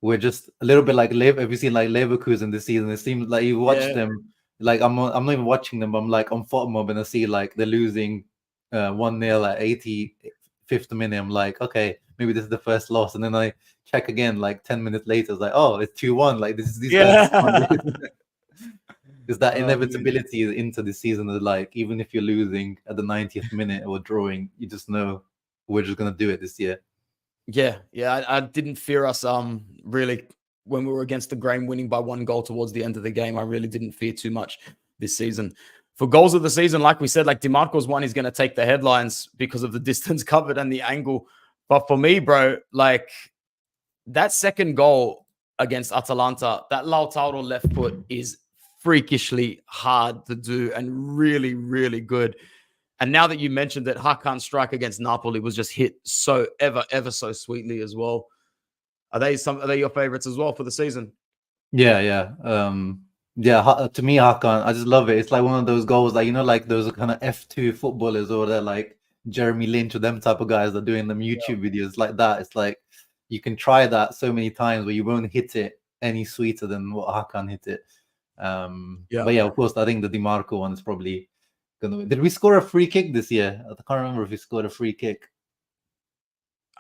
we're just a little bit like Have you seen like Leverkusen this season? It seems like you watch Yeah. them. Like I'm not even watching them. But I'm like on FOTMob and I see like they're losing 1-0 at 85th minute. I'm like, okay, maybe this is the first loss, and then I check again like 10 minutes later. It's like, oh, it's 2-1. Like these guys just can't Yeah. lose. Is that Oh, man. inevitability into the season of like even if you're losing at the 90th minute or drawing, you just know we're just gonna do it this year. Yeah, yeah. I didn't fear us really when we were against the grain, winning by 1 goal towards the end of the game. I really didn't fear too much this season. For goals of the season, like we said, like DeMarco's one is going to take the headlines because of the distance covered and the angle. But for me, bro, like that second goal against Atalanta, that Lautaro left foot is freakishly hard to do and really, really good. And now that you mentioned that Hakan's strike against Napoli was just hit so ever so sweetly as well. Are they your favorites as well for the season? Yeah. To me, Hakan, I just love it. It's like one of those goals, like like those kind of F2 footballers, or they're like Jeremy Lynch or them type of guys that are doing them YouTube videos like that. It's like you can try that so many times, but you won't hit it any sweeter than what Hakan hit it. Yeah. But yeah, of course, I think the DiMarco one is probably gonna win. Did we score a free kick this year? I can't remember if we scored a free kick.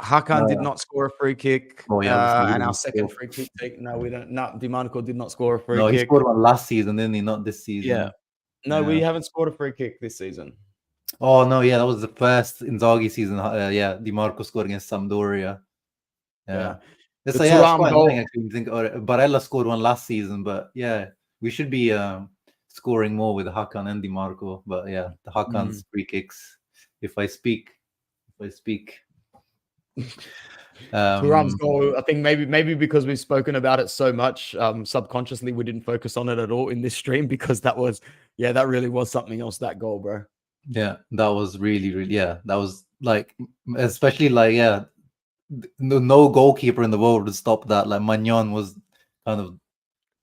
Hakan did not score a free kick. Oh yeah, obviously he And our didn't second score. free kick take. No, we don't. No, DiMarco did not score a free No, he kick. scored one last season, didn't he? Not this Yeah. season. No, we Yeah. haven't scored a free kick this season. Oh no, yeah, that was the first Inzaghi season. Yeah, Di Marco scored against Sampdoria. Yeah, Yeah. it's The yeah, it's Turam quite annoying goal. actually. You think Barella scored one last season, but yeah, we should be scoring more with Hakan and Di Marco. But yeah, the Hakan's free kicks. If I speak, Thuram's um, goal. I think maybe because we've spoken about it so much, subconsciously we didn't focus on it at all in this stream because that really was something else. That goal, bro. yeah, that was really yeah, that was like especially like yeah, no goalkeeper in the world would stop that. Like Magnon was kind of.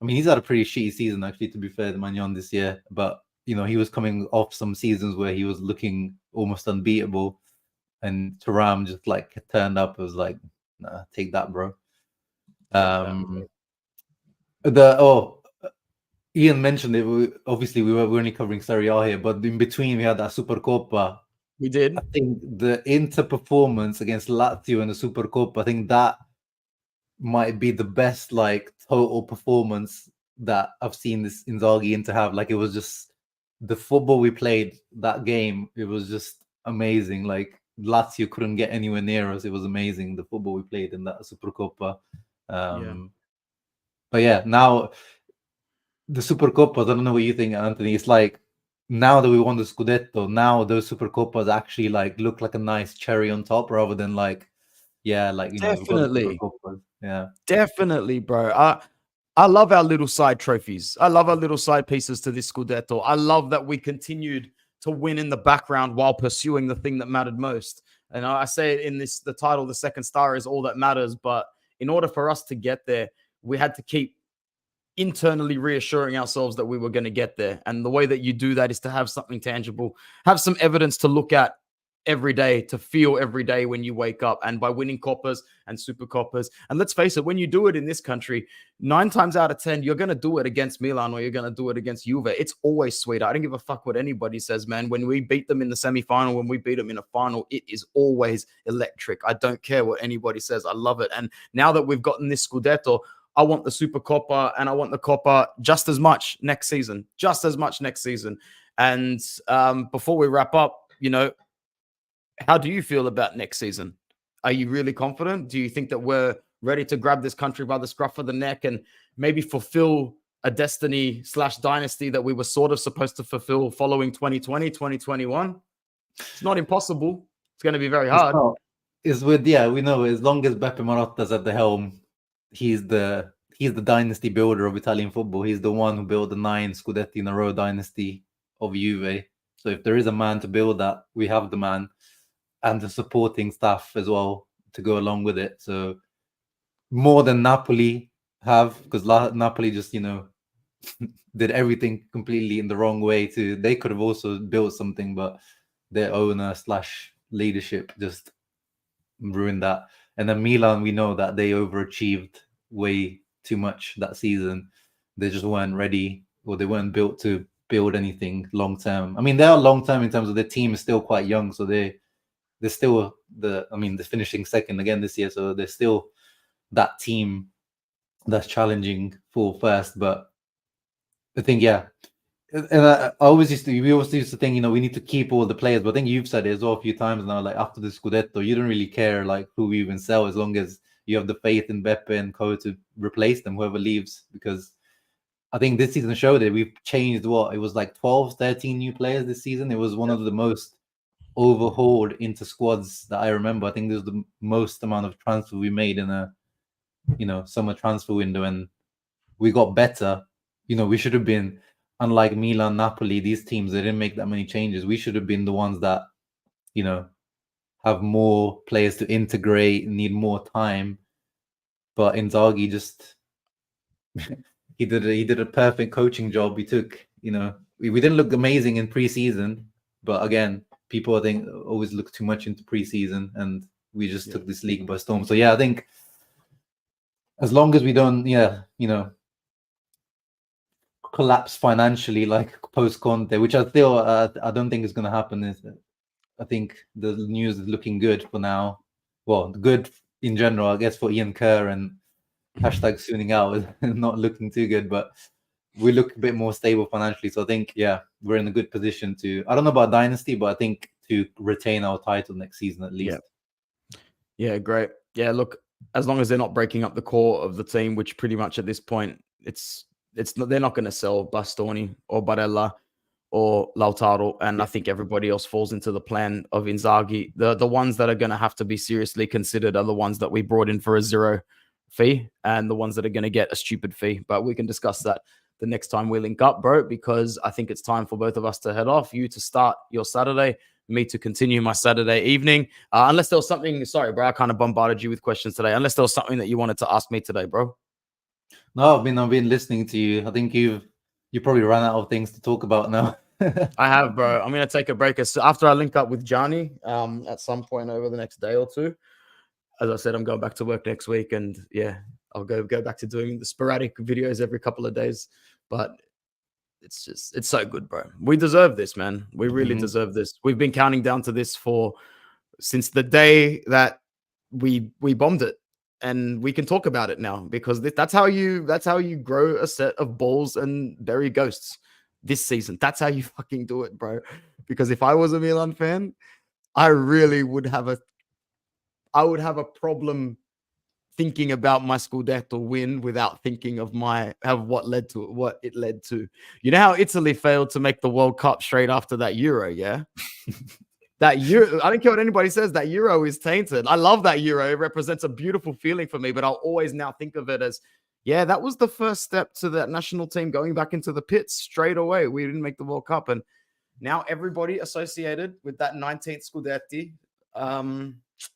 I mean, he's had a pretty shitty season, actually, to be fair to Magnon this year. But, he was coming off some seasons where he was looking almost unbeatable. And Thuram just, like, turned up. It was like, nah, take that, bro. Take that. Um, Ian mentioned it. Obviously, we're only covering Serie A here. But in between, we had that Supercoppa. We did. I think the Inter performance against Lazio in the Supercoppa, I think that might be the best like total performance that I've seen this Inzaghi Inter have. Like it was just the football we played that game. It was just amazing. Like Lazio couldn't get anywhere near us. It was amazing the football we played in that Supercoppa. Yeah. But yeah, now the Supercoppas. I don't know what you think, Anthony. It's like now that we won the Scudetto, now those Supercoppas actually like look like a nice cherry on top rather than like like we've got the Definitely. Supercoppas. Yeah. Definitely, bro. I love our little side trophies. I love our little side pieces to this Scudetto. I love that we continued to win in the background while pursuing the thing that mattered most. And I say it in the title, the second star is all that matters. But in order for us to get there, we had to keep internally reassuring ourselves that we were going to get there. And the way that you do that is to have something tangible, have some evidence to look at every day, to feel every day when you wake up. And by winning Coppers and Super Coppers, and let's face it, when you do it in this country, 9 times out of 10, you're going to do it against Milan or you're going to do it against Juve. It's always sweet. I don't give a fuck what anybody says, man. When we beat them in the semi-final, when we beat them in a final, it is always electric. I don't care what anybody says. I love it. And now that we've gotten this Scudetto, I want the Super Coppa and I want the Coppa just as much next season. And before we wrap up, how do you feel about next season? Are you really confident? Do you think that we're ready to grab this country by the scruff of the neck and maybe fulfill a destiny/dynasty that we were sort of supposed to fulfill following 2020, 2021? It's not impossible. It's going to be very hard. It's with we know as long as Beppe Marotta's at the helm, he's the dynasty builder of Italian football. He's the one who built the 9 Scudetti in a row dynasty of Juve. So if there is a man to build that, we have the man. And the supporting staff as well to go along with it. So more than Napoli have, because Napoli just did everything completely in the wrong way. They could have also built something, but their owner leadership just ruined that. And then Milan, we know that they overachieved way too much that season. They just weren't ready, or they weren't built to build anything long term. I mean, they are long term in terms of the team is still quite young, so they're still they're finishing second again this year, so they're still that team that's challenging for first. But I think, yeah, and I always used to, we always used to think, you know, we need to keep all the players. But I think you've said it as well a few times now, like after the Scudetto, you don't really care like who we even sell, as long as you have the faith in Beppe and Co to replace them, whoever leaves. Because I think this season showed it. We've changed what? It was like 12, 13 new players this season. It was one of the most overhauled into squads that I remember. I think this was the most amount of transfer we made in a, you know, summer transfer window, and we got better. You know, we should have been, unlike Milan, Napoli, these teams, they didn't make that many changes. We should have been the ones that, you know, have more players to integrate, need more time. But Inzaghi just he did a perfect coaching job. He took, you know, we didn't look amazing in preseason, but again, people I think always look too much into preseason, and we just took this league by storm. So yeah, I think as long as we don't, you know, collapse financially like post Conte, which I still I don't think is going to happen. I think the news is looking good for now. Well, good in general, I guess, for Ian Kerr, and hashtag sooning out is not looking too good, but we look a bit more stable financially. So I think, yeah, we're in a good position to, I don't know about dynasty, but I think to retain our title next season at least. Yeah, great. Yeah, look, as long as they're not breaking up the core of the team, which pretty much at this point, it's not, they're not going to sell Bastoni or Barella or Lautaro, and I think everybody else falls into the plan of Inzaghi. The ones that are going to have to be seriously considered are the ones that we brought in for a zero fee, and the ones that are going to get a stupid fee. But we can discuss that the next time we link up, bro, because I think it's time for both of us to head off. You to start your Saturday, me to continue my Saturday evening. Unless there was something, sorry, bro, I kind of bombarded you with questions today. Unless there was something that you wanted to ask me today, bro. No, I've been listening to you. I think you probably ran out of things to talk about now. I have, bro. I'm gonna take a break after I link up with Johnny at some point over the next day or two. As I said, I'm going back to work next week, and yeah, I'll go back to doing the sporadic videos every couple of days. But it's so good, bro. We deserve this, man. We really deserve this. We've been counting down to this since the day that we bombed it, and we can talk about it now, because that's how you grow a set of balls and bury ghosts this season. That's how you fucking do it, bro. Because if I was a Milan fan, I really would have a problem thinking about my Scudetto win without thinking of what it led to. You know how Italy failed to make the World Cup straight after that Euro, yeah? That Euro, I don't care what anybody says, that Euro is tainted. I love that Euro. It represents a beautiful feeling for me, but I'll always now think of it as, yeah, that was the first step to that national team going back into the pits straight away. We didn't make the World Cup, and now everybody associated with that 19th Scudetti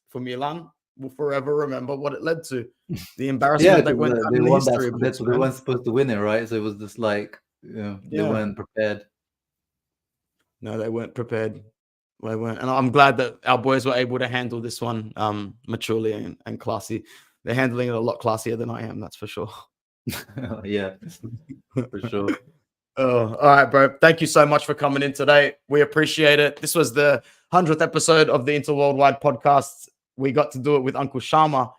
for Milan will forever remember what it led to. The embarrassment that went down in the history books. They weren't supposed to win it, right? So it was just like, they weren't prepared. No, they weren't prepared. They weren't. And I'm glad that our boys were able to handle this one maturely and classy. They're handling it a lot classier than I am, that's for sure. Yeah, for sure. Oh, all right, bro. Thank you so much for coming in today. We appreciate it. This was the 100th episode of the Interworldwide podcast. We got to do it with Uncle Shama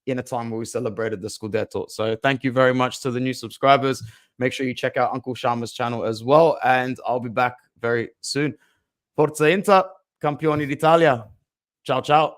in a time where we celebrated the Scudetto. So thank you very much to the new subscribers. Make sure you check out Uncle Shama's channel as well. And I'll be back very soon. Forza Inter, campioni d'Italia. Ciao, ciao.